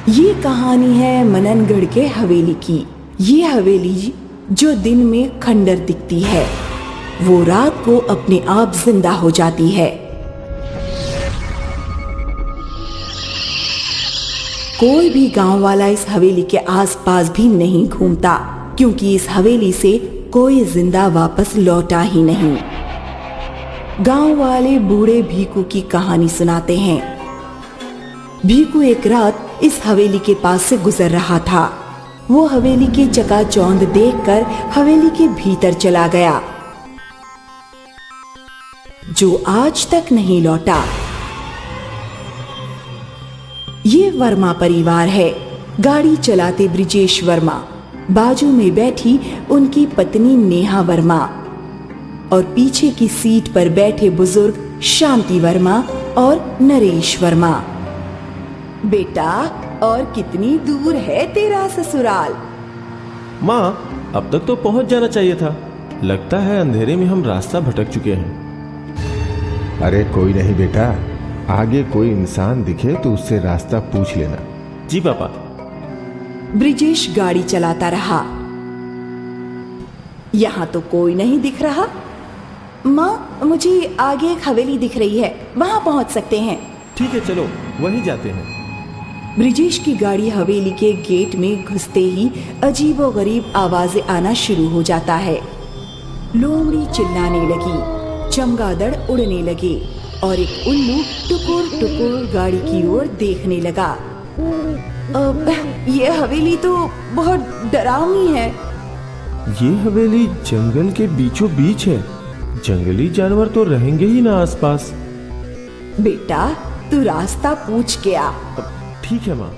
ये कहानी है मननगढ़ के हवेली की। ये हवेली जो दिन में खंडर दिखती है, वो रात को अपने आप जिंदा हो जाती है। कोई भी गांव वाला इस हवेली के आसपास भी नहीं घूमता, क्योंकि इस हवेली से कोई जिंदा वापस लौटा ही नहीं। गांव वाले बूढ़े भीकू की कहानी सुनाते हैं। भीकू एक रात इस हवेली के पास से गुजर रहा था। वो हवेली के चकाचौंध देखकर हवेली के भीतर चला गया, जो आज तक नहीं लौटा। ये वर्मा परिवार है। गाड़ी चलाते ब्रिजेश वर्मा, बाजू में बैठी उनकी पत्नी नेहा वर्मा और पीछे की सीट पर बैठे बुजुर्ग शांति वर्मा और नरेश वर्मा। बेटा, और कितनी दूर है तेरा ससुराल? माँ, अब तक तो पहुंच जाना चाहिए था। लगता है अंधेरे में हम रास्ता भटक चुके हैं। अरे कोई नहीं बेटा, आगे कोई इंसान दिखे तो उससे रास्ता पूछ लेना। जी पापा। ब्रिजेश गाड़ी चलाता रहा। यहाँ तो कोई नहीं दिख रहा। माँ, मुझे आगे एक हवेली दिख रही है, वहां पहुंच सकते हैं। ठीक है, चलो वहीं जाते हैं। ब्रिजेश की गाड़ी हवेली के गेट में घुसते ही अजीबोगरीब आवाजें आना शुरू हो जाता है। लोमड़ी चिल्लाने लगी, चमगादड़ उड़ने लगे और एक उल्लू टुकुर टुकुर गाड़ी की ओर देखने लगा। ये हवेली तो बहुत डरावनी है। ये हवेली जंगल के बीचों बीच है। जंगली जानवर तो रहेंगे ही ना आसपास। बेटा, तू रास्ता पूछ के आ। ठीक है माँ।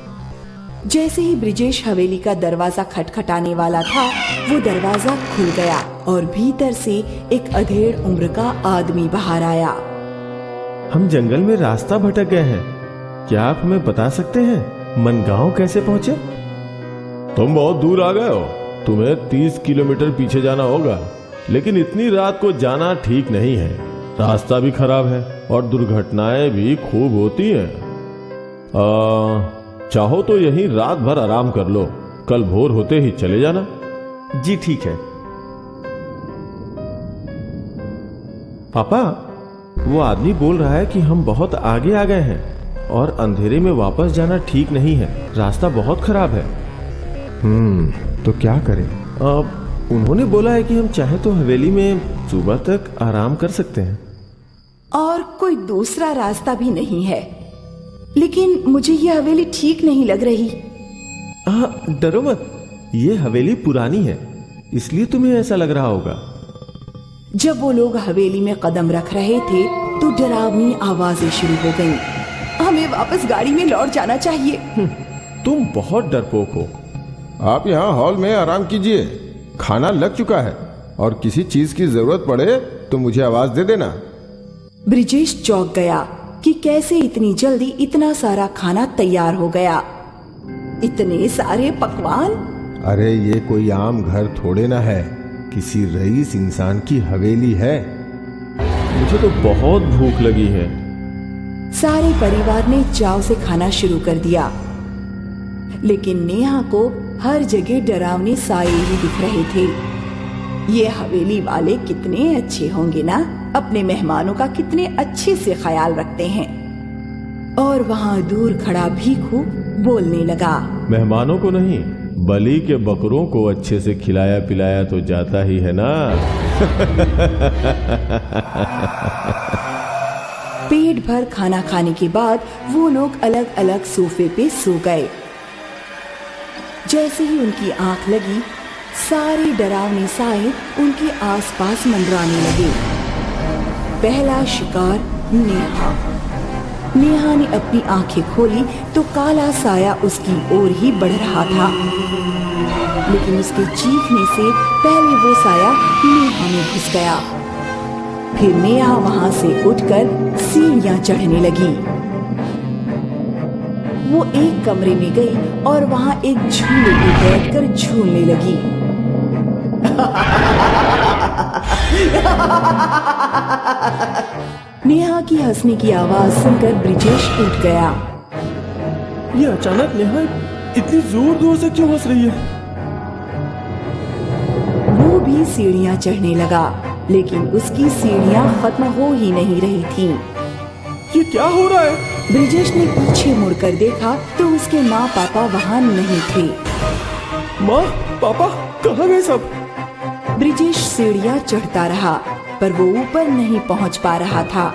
जैसे ही ब्रिजेश हवेली का दरवाजा खटखटाने वाला था, वो दरवाजा खुल गया और भीतर से एक अधेड़ उम्र का आदमी बाहर आया। हम जंगल में रास्ता भटक गए हैं। क्या आप हमें बता सकते हैं मनगांव कैसे पहुंचे? तुम बहुत दूर आ गए हो। तुम्हें 30 किलोमीटर पीछे जाना होगा, लेकिन इतनी रात को जाना ठीक नहीं है। रास्ता भी खराब है और दुर्घटनाएं भी खूब होती हैं। चाहो तो यहीं रात भर आराम कर लो, कल भोर होते ही चले जाना। जी ठीक है। पापा, वो आदमी बोल रहा है कि हम बहुत आगे आ गए हैं और अंधेरे में वापस जाना ठीक नहीं है। रास्ता बहुत खराब है। तो क्या करें? उन्होंने बोला है कि हम चाहे तो हवेली में सुबह तक आराम कर सकते हैं। और कोई दूसरा रास्ता भी नहीं है, लेकिन मुझे यह हवेली ठीक नहीं लग रही। डरो मत, ये हवेली पुरानी है, इसलिए तुम्हें ऐसा लग रहा होगा। जब वो लोग हवेली में कदम रख रहे थे तो डरावनी आवाजें शुरू हो गईं। हमें वापस गाड़ी में लौट जाना चाहिए। तुम बहुत डरपोक हो। आप यहाँ हॉल में आराम कीजिए, खाना लग चुका है और किसी चीज की जरूरत पड़े तो मुझे आवाज दे देना। ब्रिजेश चौंक गया कि कैसे इतनी जल्दी इतना सारा खाना तैयार हो गया। इतने सारे पकवान! अरे ये कोई आम घर थोड़े ना है, किसी रईस इंसान की हवेली है। मुझे तो बहुत भूख लगी है। सारे परिवार ने चाव से खाना शुरू कर दिया, लेकिन नेहा को हर जगह डरावने साए ही दिख रहे थे। ये हवेली वाले कितने अच्छे होंगे ना, अपने मेहमानों का कितने अच्छे से ख्याल रखते हैं। और वहाँ दूर खड़ा भीखू बोलने लगा, मेहमानों को नहीं, बलि के बकरों को अच्छे से खिलाया पिलाया तो जाता ही है ना। पेट भर खाना खाने के बाद वो लोग अलग अलग सोफे पे सो गए। जैसे ही उनकी आंख लगी, सारे डरावने साए उनके आसपास मंडराने लगे। पहला शिकार नेहा। नेहा ने अपनी आंखें खोली तो काला साया उसकी ओर ही बढ़ रहा था, लेकिन उसके चीखने से पहले वो साया नेहा में घुस गया। फिर नेहा वहां से उठकर सीढ़ियां चढ़ने लगी। वो एक कमरे में गई और वहां एक झूले पे बैठकर झूलने लगी। नेहा की हंसने की आवाज सुनकर ब्रिजेश उठ गया। ये अचानक नेहा इतनी जोर जोर से क्यों हंस रही है? वो भी सीढ़ियां चढ़ने लगा, लेकिन उसकी सीढ़ियां खत्म हो ही नहीं रही थीं। ये क्या हो रहा है? ब्रिजेश ने पीछे मुड़कर देखा तो उसके माँ पापा वहाँ नहीं थे। माँ पापा कहाँ गए सब? ब्रिजेश सीढ़ियां चढ़ता रहा पर वो ऊपर नहीं पहुँच पा रहा था।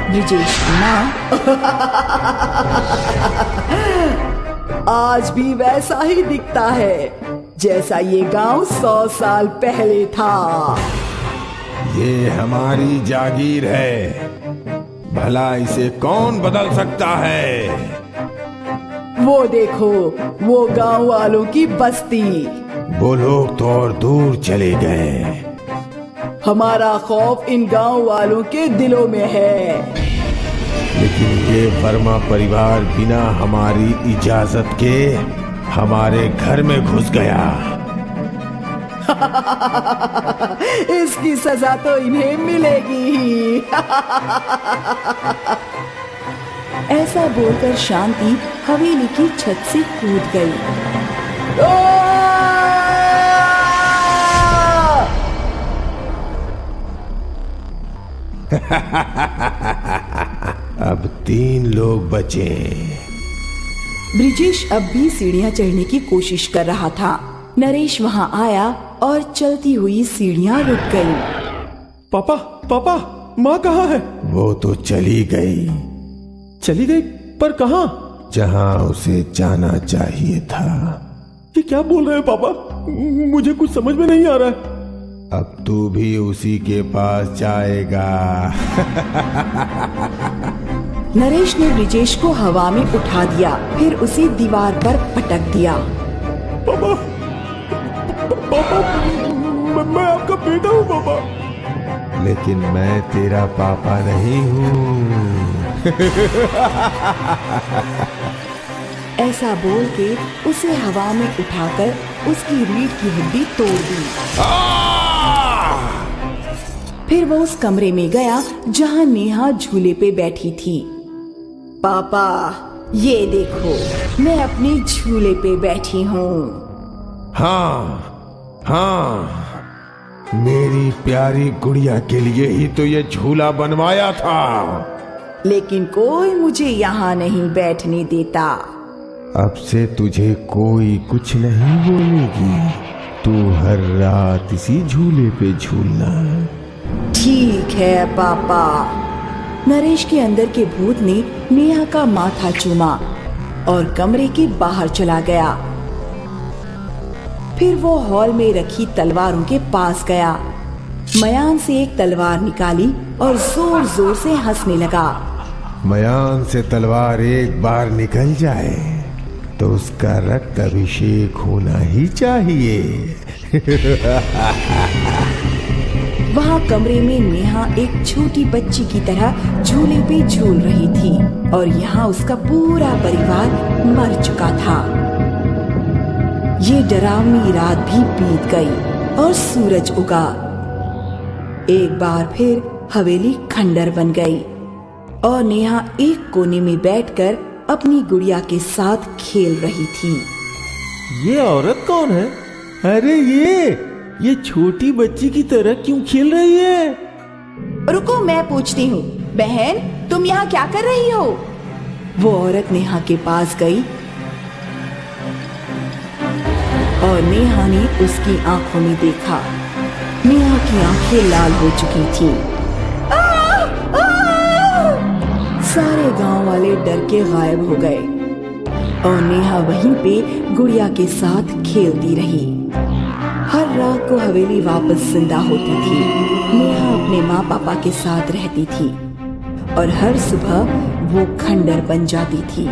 ब्रिजेश की माँ आज भी वैसा ही दिखता है जैसा ये गांव 100 साल पहले था। ये हमारी जागीर है, भला इसे कौन बदल सकता है? वो देखो, वो गांव वालों की बस्ती। वो लोग तो और दूर चले गए। हमारा खौफ इन गांव वालों के दिलों में है। लेकिन ये वर्मा परिवार बिना हमारी इजाजत के हमारे घर में घुस गया। इसकी सजा तो इन्हें मिलेगी ही। ऐसा बोलकर शांति हवेली की छत से कूद गई। अब 3 लोग बचे। ब्रिजेश अब भी सीढ़ियां चढ़ने की कोशिश कर रहा था। नरेश वहां आया और चलती हुई सीढ़ियां रुक गई। पापा पापा माँ कहाँ है? वो तो चली गई। चली गई? पर कहाँ? जहां उसे जाना चाहिए था। ये क्या बोल रहे हैं पापा? मुझे कुछ समझ में नहीं आ रहा है। अब तू भी उसी के पास जाएगा। नरेश ने ब्रिजेश को हवा में उठा दिया, फिर उसे दीवार पर पटक दिया। पापा पापा मैं आपका बेटा हूँ पापा। लेकिन मैं तेरा पापा नहीं हूँ। ऐसा बोल के उसे हवा में उठाकर उसकी रीढ़ की हड्डी तोड़ दी। फिर वो उस कमरे में गया जहाँ नेहा झूले पे बैठी थी। पापा ये देखो, मैं अपने झूले पे बैठी हूँ। हाँ हाँ, मेरी प्यारी गुड़िया के लिए ही तो ये झूला बनवाया था। लेकिन कोई मुझे यहाँ नहीं बैठने देता। अब से तुझे कोई कुछ नहीं बोलेगी। तू हर रात इसी झूले पे झूलना। ठीक है पापा। नरेश के अंदर के भूत ने नेहा का माथा चूमा और कमरे के बाहर चला गया। फिर वो हॉल में रखी तलवारों के पास गया, मयान से एक तलवार निकाली और जोर जोर से हंसने लगा। मयान से तलवार एक बार निकल जाए तो उसका रक्त अभिषेक होना ही चाहिए। वहाँ कमरे में नेहा एक छोटी बच्ची की तरह झूले पे झूल रही थी और यहाँ उसका पूरा परिवार मर चुका था। ये डरावनी रात भी बीत गई और सूरज उगा। एक बार फिर हवेली खंडर बन गई और नेहा एक कोने में बैठकर अपनी गुड़िया के साथ खेल रही थी। ये औरत कौन है? अरे ये छोटी बच्ची की तरह क्यों खेल रही है? रुको, मैं पूछती हूँ। बहन, तुम यहाँ क्या कर रही हो? वो औरत नेहा के पास गई और नेहा ने उसकी आंखों में देखा। नेहा की आंखें लाल हो चुकी थीं। सारे गांव वाले डर के गायब हो गए और नेहा वहीं पे गुड़िया के साथ खेलती रही। हर रात को हवेली वापस जिंदा होती थी। नेहा अपने माँ पापा के साथ रहती थी और हर सुबह वो खंडर बन जाती थी।